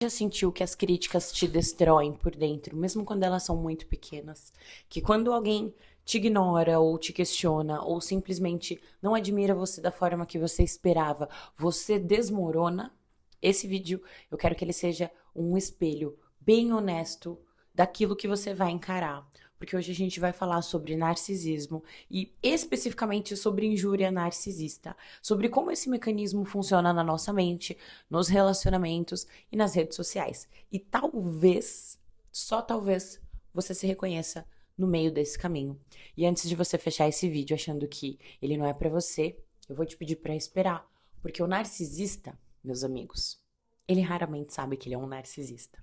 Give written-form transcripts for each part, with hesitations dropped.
Já sentiu que as críticas te destroem por dentro, mesmo quando elas são muito pequenas? Que quando alguém te ignora ou te questiona ou simplesmente não admira você da forma que você esperava, você desmorona? Esse vídeo eu quero que ele seja um espelho bem honesto daquilo que você vai encarar. Porque hoje a gente vai falar sobre narcisismo e especificamente sobre injúria narcisista, sobre como esse mecanismo funciona na nossa mente, nos relacionamentos e nas redes sociais. E talvez, só talvez, você se reconheça no meio desse caminho. E antes de você fechar esse vídeo achando que ele não é pra você, eu vou te pedir pra esperar, porque o narcisista, meus amigos, ele raramente sabe que ele é um narcisista.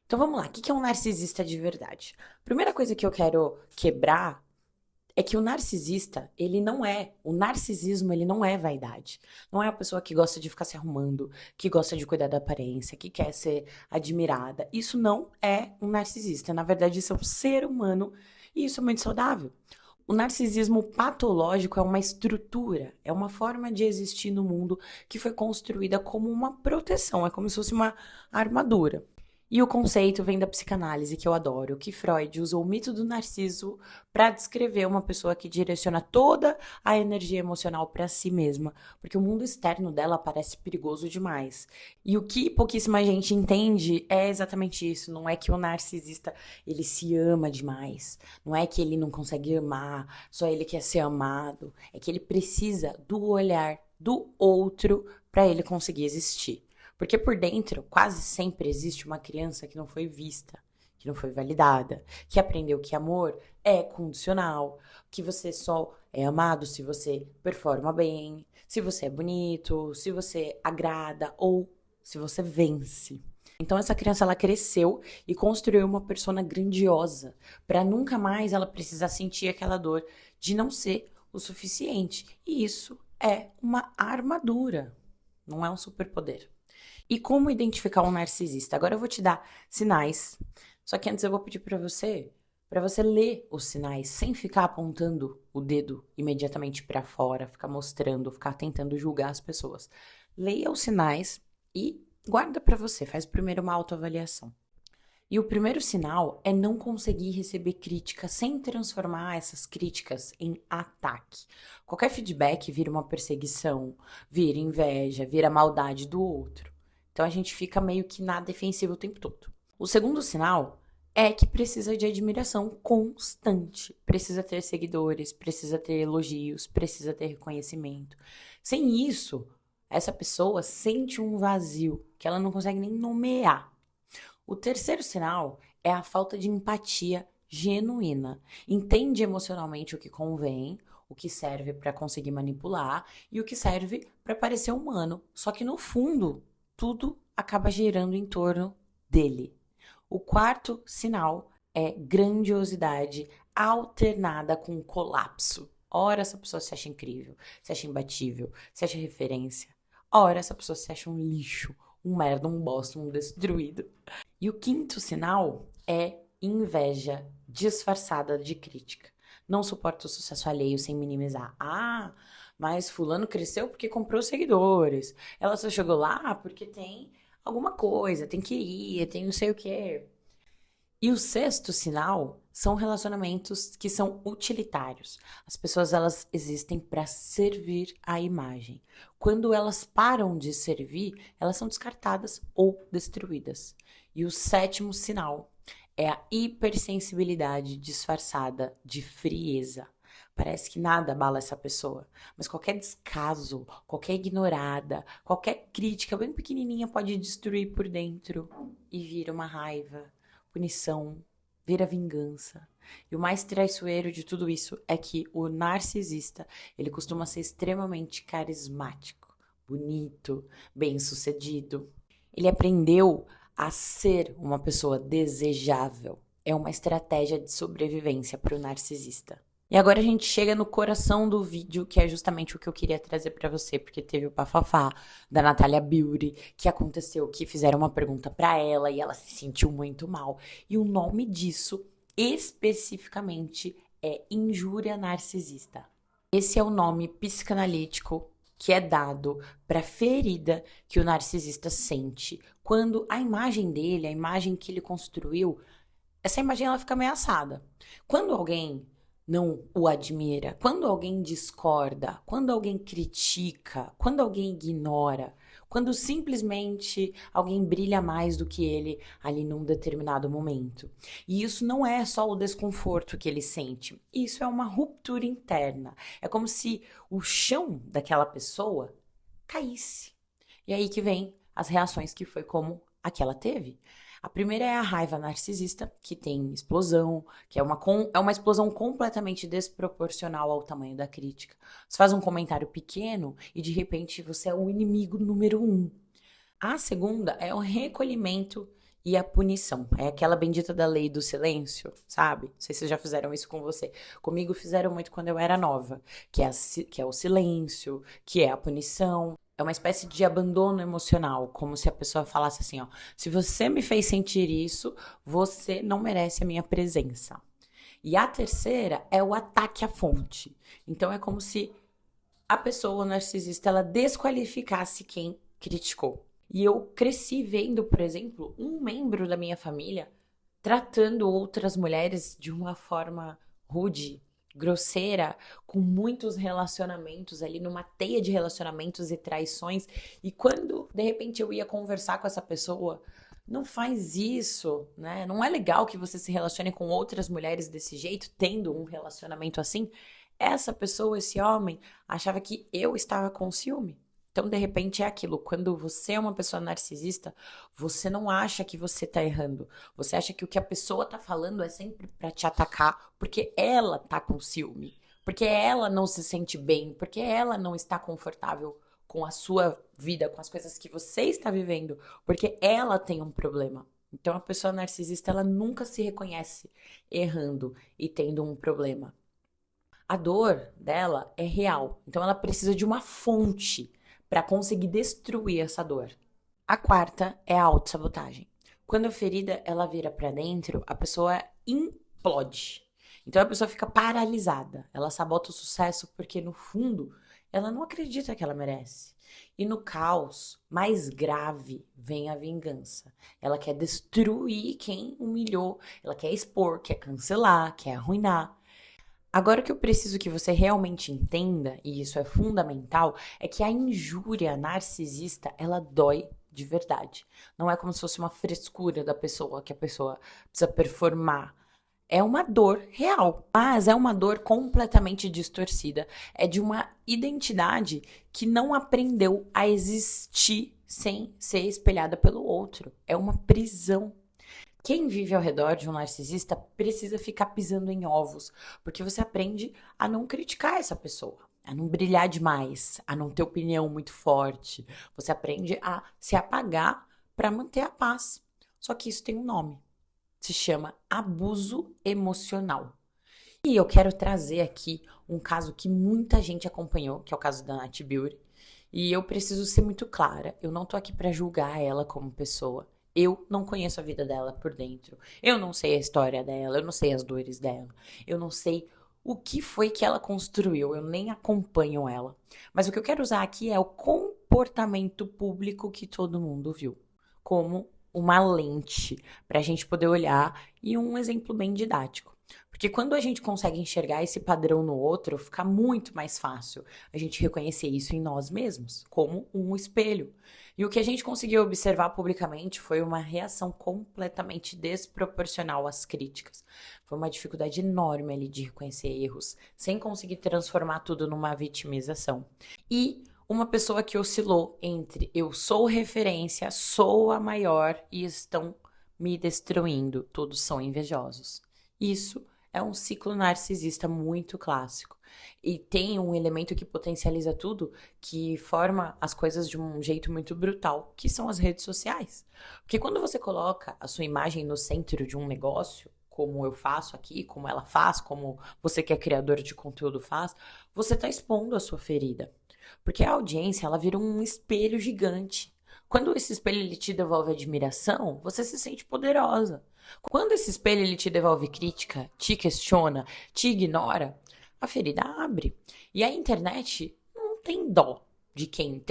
Então vamos lá, o que é um narcisista de verdade? Primeira coisa que eu quero quebrar é que o narcisista, o narcisismo, ele não é vaidade. Não é a pessoa que gosta de ficar se arrumando, que gosta de cuidar da aparência, que quer ser admirada. Isso não é um narcisista. Na verdade, isso é um ser humano e isso é muito saudável. O narcisismo patológico é uma estrutura, é uma forma de existir no mundo que foi construída como uma proteção, é como se fosse uma armadura. E o conceito vem da psicanálise, que eu adoro, que Freud usou o mito do Narciso para descrever uma pessoa que direciona toda a energia emocional para si mesma, porque o mundo externo dela parece perigoso demais. E o que pouquíssima gente entende é exatamente isso, não é que o narcisista ele se ama demais, não é que ele não consegue amar, só ele quer ser amado, é que ele precisa do olhar do outro para ele conseguir existir. Porque por dentro, quase sempre existe uma criança que não foi vista, que não foi validada, que aprendeu que amor é condicional, que você só é amado se você performa bem, se você é bonito, se você agrada ou se você vence. Então essa criança ela cresceu e construiu uma persona grandiosa para nunca mais ela precisar sentir aquela dor de não ser o suficiente. E isso é uma armadura, não é um superpoder. E como identificar um narcisista? Agora eu vou te dar sinais. Só que antes eu vou pedir para você ler os sinais sem ficar apontando o dedo imediatamente para fora, ficar mostrando, ficar tentando julgar as pessoas. Leia os sinais e guarda para você, faz primeiro uma autoavaliação. E o primeiro sinal é não conseguir receber crítica sem transformar essas críticas em ataque. Qualquer feedback vira uma perseguição, vira inveja, vira maldade do outro. Então a gente fica meio que na defensiva o tempo todo. O segundo sinal é que precisa de admiração constante. Precisa ter seguidores, precisa ter elogios, precisa ter reconhecimento. Sem isso, essa pessoa sente um vazio que ela não consegue nem nomear. O terceiro sinal é a falta de empatia genuína. Entende emocionalmente o que convém, o que serve para conseguir manipular e o que serve para parecer humano. Só que no fundo, tudo acaba girando em torno dele. O quarto sinal é grandiosidade alternada com colapso. Ora, essa pessoa se acha incrível, se acha imbatível, se acha referência. Ora, essa pessoa se acha um lixo, um merda, um bosta, um destruído. E o quinto sinal é inveja disfarçada de crítica. Não suporta o sucesso alheio sem minimizar. Ah, mas fulano cresceu porque comprou seguidores. Ela só chegou lá porque tem alguma coisa, tem que ir, tem não sei o quê. E o sexto sinal são relacionamentos que são utilitários. As pessoas elas existem para servir a imagem. Quando elas param de servir, elas são descartadas ou destruídas. E o sétimo sinal é a hipersensibilidade disfarçada de frieza. Parece que nada abala essa pessoa, mas qualquer descaso, qualquer ignorada, qualquer crítica bem pequenininha pode destruir por dentro e vira uma raiva, punição, vira vingança. E o mais traiçoeiro de tudo isso é que o narcisista, ele costuma ser extremamente carismático, bonito, bem-sucedido. Ele aprendeu a ser uma pessoa desejável. É uma estratégia de sobrevivência para o narcisista. E agora a gente chega no coração do vídeo, que é justamente o que eu queria trazer pra você, porque teve o bafafá da Natalia Beauty, que aconteceu, que fizeram uma pergunta pra ela e ela se sentiu muito mal. E o nome disso, especificamente, é injúria narcisista. Esse é o nome psicanalítico que é dado para a ferida que o narcisista sente quando a imagem dele, a imagem que ele construiu, essa imagem ela fica ameaçada. Quando alguém não o admira, quando alguém discorda, quando alguém critica, quando alguém ignora, quando simplesmente alguém brilha mais do que ele ali num determinado momento. E isso não é só o desconforto que ele sente, isso é uma ruptura interna. É como se o chão daquela pessoa caísse. E aí que vem as reações que foi como a que ela teve. A primeira é a raiva narcisista, que tem explosão, que é uma explosão completamente desproporcional ao tamanho da crítica. Você faz um comentário pequeno e de repente você é o inimigo número 1. A segunda é o recolhimento e a punição. É aquela bendita da lei do silêncio, sabe? Não sei se vocês já fizeram isso com você. Comigo fizeram muito quando eu era nova, que é o silêncio, que é a punição. É uma espécie de abandono emocional, como se a pessoa falasse assim, ó, se você me fez sentir isso, você não merece a minha presença. E a terceira é o ataque à fonte. Então é como se a pessoa narcisista ela desqualificasse quem criticou. E eu cresci vendo, por exemplo, um membro da minha família tratando outras mulheres de uma forma rude, grosseira, com muitos relacionamentos ali, numa teia de relacionamentos e traições. E quando, de repente, eu ia conversar com essa pessoa, não faz isso, né? Não é legal que você se relacione com outras mulheres desse jeito, tendo um relacionamento assim. Essa pessoa, esse homem, achava que eu estava com ciúme. Então, de repente, é aquilo. Quando você é uma pessoa narcisista, você não acha que você tá errando. Você acha que o que a pessoa tá falando é sempre pra te atacar, porque ela tá com ciúme. Porque ela não se sente bem, porque ela não está confortável com a sua vida, com as coisas que você está vivendo, porque ela tem um problema. Então, a pessoa narcisista, ela nunca se reconhece errando e tendo um problema. A dor dela é real, então ela precisa de uma fonte para conseguir destruir essa dor. A quarta é a autossabotagem. Quando a ferida ela vira para dentro, a pessoa implode. Então a pessoa fica paralisada. Ela sabota o sucesso porque no fundo ela não acredita que ela merece. E no caos mais grave vem a vingança. Ela quer destruir quem humilhou, ela quer expor, quer cancelar, quer arruinar. Agora o que eu preciso que você realmente entenda, e isso é fundamental, é que a injúria narcisista, ela dói de verdade. Não é como se fosse uma frescura da pessoa, que a pessoa precisa performar. É uma dor real, mas é uma dor completamente distorcida. É de uma identidade que não aprendeu a existir sem ser espelhada pelo outro. É uma prisão. Quem vive ao redor de um narcisista precisa ficar pisando em ovos, porque você aprende a não criticar essa pessoa, a não brilhar demais, a não ter opinião muito forte. Você aprende a se apagar para manter a paz. Só que isso tem um nome. Se chama abuso emocional. E eu quero trazer aqui um caso que muita gente acompanhou, que é o caso da Nath Beauty. E eu preciso ser muito clara. Eu não tô aqui para julgar ela como pessoa. Eu não conheço a vida dela por dentro. Eu não sei a história dela, eu não sei as dores dela. Eu não sei o que foi que ela construiu, eu nem acompanho ela. Mas o que eu quero usar aqui é o comportamento público que todo mundo viu, como uma lente para a gente poder olhar e um exemplo bem didático. Porque quando a gente consegue enxergar esse padrão no outro, fica muito mais fácil a gente reconhecer isso em nós mesmos, como um espelho. E o que a gente conseguiu observar publicamente foi uma reação completamente desproporcional às críticas. Foi uma dificuldade enorme ali de reconhecer erros, sem conseguir transformar tudo numa vitimização. E uma pessoa que oscilou entre eu sou referência, sou a maior e estão me destruindo, todos são invejosos. Isso é um ciclo narcisista muito clássico. E tem um elemento que potencializa tudo, que forma as coisas de um jeito muito brutal, que são as redes sociais. Porque quando você coloca a sua imagem no centro de um negócio, como eu faço aqui, como ela faz, como você que é criador de conteúdo faz, você está expondo a sua ferida. Porque a audiência, ela vira um espelho gigante. Quando esse espelho ele te devolve admiração, você se sente poderosa. Quando esse espelho ele te devolve crítica, te questiona, te ignora, a ferida abre. E a internet não tem dó. de quem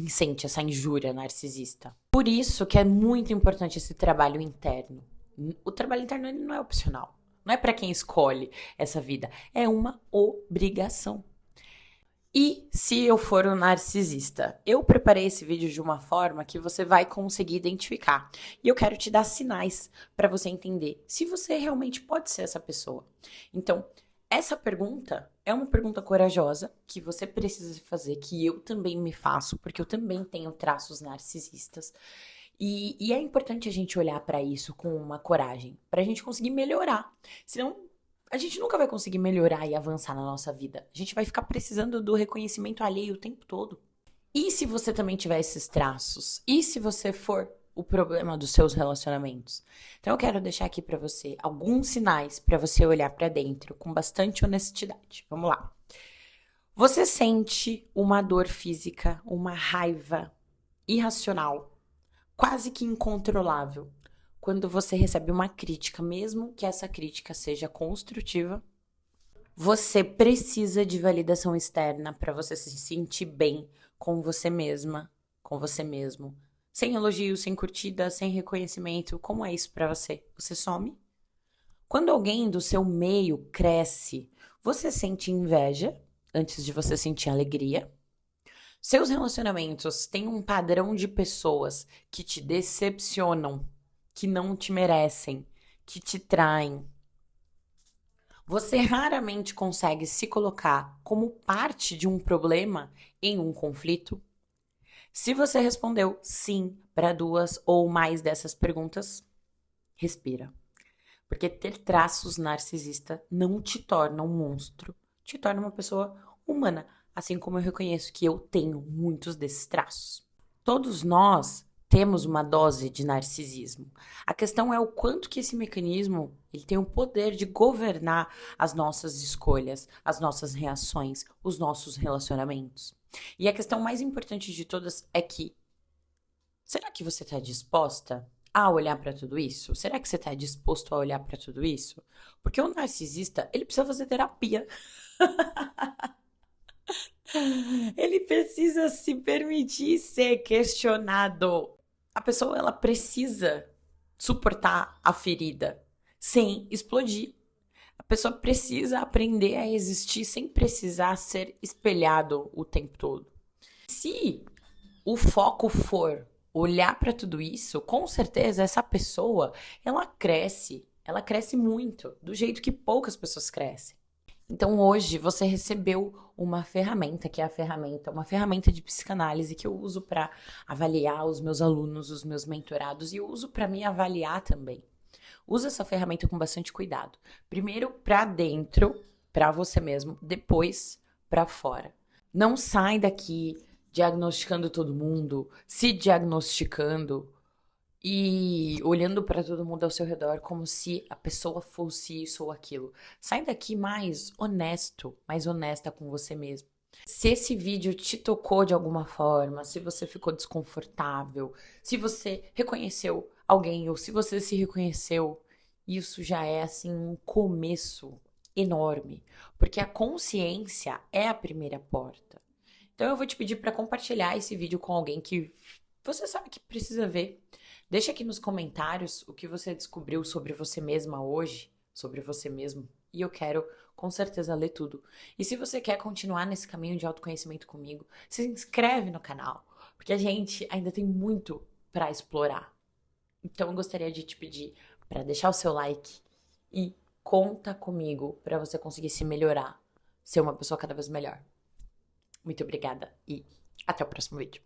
sente essa injúria narcisista. Por isso que é muito importante esse trabalho interno. O trabalho interno ele não é opcional. Não é para quem escolhe essa vida. É uma obrigação. E se eu for um narcisista? Eu preparei esse vídeo de uma forma que você vai conseguir identificar. E eu quero te dar sinais para você entender se você realmente pode ser essa pessoa. Então, essa pergunta é uma pergunta corajosa que você precisa fazer, que eu também me faço, porque eu também tenho traços narcisistas. E é importante a gente olhar para isso com uma coragem, para a gente conseguir melhorar. Senão, a gente nunca vai conseguir melhorar e avançar na nossa vida. A gente vai ficar precisando do reconhecimento alheio o tempo todo. E se você também tiver esses traços? E se você for o problema dos seus relacionamentos? Então eu quero deixar aqui pra você alguns sinais pra você olhar pra dentro com bastante honestidade. Vamos lá. Você sente uma dor física, uma raiva irracional, quase que incontrolável, quando você recebe uma crítica, mesmo que essa crítica seja construtiva? Você precisa de validação externa para você se sentir bem com você mesma, com você mesmo. Sem elogio, sem curtida, sem reconhecimento. Como é isso para você? Você some? Quando alguém do seu meio cresce, você sente inveja antes de você sentir alegria? Seus relacionamentos têm um padrão de pessoas que te decepcionam, que não te merecem, que te traem. Você raramente consegue se colocar como parte de um problema em um conflito? Se você respondeu sim para 2 ou mais dessas perguntas, respira. Porque ter traços narcisistas não te torna um monstro, te torna uma pessoa humana, assim como eu reconheço que eu tenho muitos desses traços. Todos nós temos uma dose de narcisismo. A questão é o quanto que esse mecanismo ele tem o poder de governar as nossas escolhas, as nossas reações, os nossos relacionamentos. E a questão mais importante de todas é que, será que você está disposta a olhar para tudo isso? Será que você está disposto a olhar para tudo isso? Porque o narcisista, ele precisa fazer terapia. Ele precisa se permitir ser questionado. A pessoa, ela precisa suportar a ferida sem explodir. A pessoa precisa aprender a existir sem precisar ser espelhado o tempo todo. Se o foco for olhar para tudo isso, com certeza essa pessoa, ela cresce muito, do jeito que poucas pessoas crescem. Então hoje você recebeu uma ferramenta, que é uma ferramenta de psicanálise que eu uso para avaliar os meus alunos, os meus mentorados, e eu uso para me avaliar também. Usa essa ferramenta com bastante cuidado. Primeiro para dentro, para você mesmo, depois para fora. Não sai daqui diagnosticando todo mundo, se diagnosticando e olhando para todo mundo ao seu redor como se a pessoa fosse isso ou aquilo. Sai daqui mais honesto, mais honesta com você mesmo. Se esse vídeo te tocou de alguma forma, se você ficou desconfortável, se você reconheceu alguém ou se você se reconheceu, isso já é assim um começo enorme, porque a consciência é a primeira porta. Então eu vou te pedir para compartilhar esse vídeo com alguém que você sabe que precisa ver. Deixa aqui nos comentários o que você descobriu sobre você mesma hoje, sobre você mesmo, e eu quero com certeza ler tudo. E se você quer continuar nesse caminho de autoconhecimento comigo, se inscreve no canal, porque a gente ainda tem muito para explorar. Então eu gostaria de te pedir para deixar o seu like e conta comigo para você conseguir se melhorar, ser uma pessoa cada vez melhor. Muito obrigada e até o próximo vídeo.